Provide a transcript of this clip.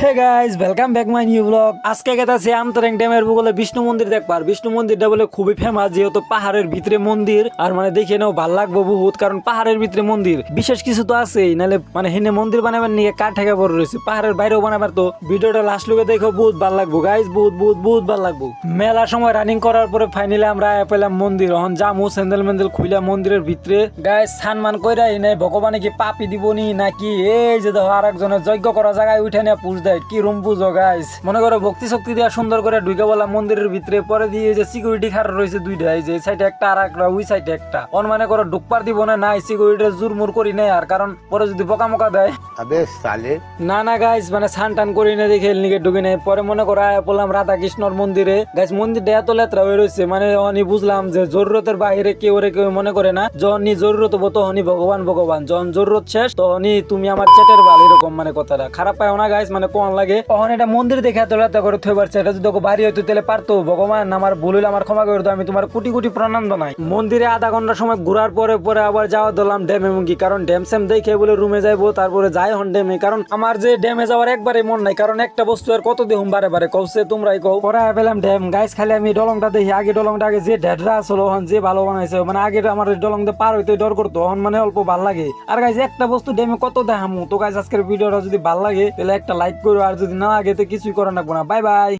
Hey guys welcome back my new blog. আজকে গেতাছি আমতরেং ড্যামের বগলে বিষ্ণু মন্দির দেখবার। বিষ্ণু মন্দিরটা বলে খুবই ফেমাস, যেহেতু পাহাড়ের ভিতরে মন্দির। আর মানে দেখে নাও ভাল লাগবো বহুত, কারণ পাহাড়ের ভিতরে মন্দির বিশেষ কিছু তো আছেই, নাহলে মানে হেনে মন্দির বানাবার নিয়ে কাঠ ঠেকা পড়ে রয়েছে। পাহাড়ের বাইরেও বানাবার, তো ভিডিওটা লাস্ট লুকে দেখো, বহুত ভাল লাগবো গাইস, বহুত ভাল লাগবো। মেলার সময় রানিং করার পরে ফাইনালি আমরা পেলাম মন্দির। এখন জামু স্যান্ডেল মেন্ডেল খুইলা মন্দিরের ভিতরে গাইস সানমান কইরা এনে ভগবানে কি পাপি দিবনি নাকি এই যে দেখো আর একজনের যজ্ঞ করা জায়গায় উঠে নিয়ে পুষ দেয়, কি রুম পুজো গাইস। মনে করো ভক্তি শক্তি দিয়া সুন্দর করে ঢুকে বলা মন্দিরের ভিতরে, পরে দিয়ে যে সিকিউরিটি খাড়া রয়েছে দুইটা, এই যে সাইডে একটা আর একটা ওই সাইডে একটা। অন মানে করো ঢুকপার দিব না, নাই সিকিউরিটি জোর মুর করি নেই, আর কারণ পরে যদি পোকা দেয় अबे साले না গাইস, মানে সান টান করি না দেখে নিকে ঢুকে নেই। পরে মনে করো বললাম রাধা কৃষ্ণর মন্দিরে। গাইস মন্দিরটা এত লেত্রা হয়ে রয়েছে, মানে অনি বুঝলাম যে জরুরতের বাইরে কেউ মনে করে না। যখনই জরুরত হবো তখনই ভগবান, যখন জরুরত শেষ তখনই তুমি আমার চেটের বাল, এরকম মানে কথাটা খারাপ পায় না গাইস, মানে কোন লাগে। তখন এটা মন্দির দেখে এত লেত্রা করে থই পারছে, এটা যদি বাড়ি হইতো তাহলে পারতো। ভগবান আমার ভুল হইলে আমার ক্ষমা করে দাও, আমি তোমার কোটি কোটি প্রণাম জানাই। মন্দিরে আধা ঘন্টা সময় ঘুরার পরে আবার যাওয়া দিলাম ড্যামে মুঙ্গি, কারণ ড্যাম স্যাম দেখে বলে রুমে যাইবো, তারপরে যাই হন ড্যামে। কারণ আমার যে ড্যামে যাওয়ার একবারে মন নাই, কারণ একটা বস্তু আর কত দেখুন বারে কৌছে তোমরাই কও। পরে পেলাম ড্যাম গাইস, খালি আমি ডলংটা দেখি, আগে ডলংটা আগে যে ঢেডরা আসলো যে ভালো বানাইছে, মানে আগে আমার ডলং দিয়ে পার হইতে ডর করতো, এখন মানে অল্প ভাল লাগে। আর গাইস একটা বস্তু ড্যামে কত দেখামু। তো গাইস আজকের ভিডিওটা যদি ভাল লাগে তাহলে একটা লাইক করো, আর যদি না লাগে তো কিছুই করা লাগবো না। Bye bye.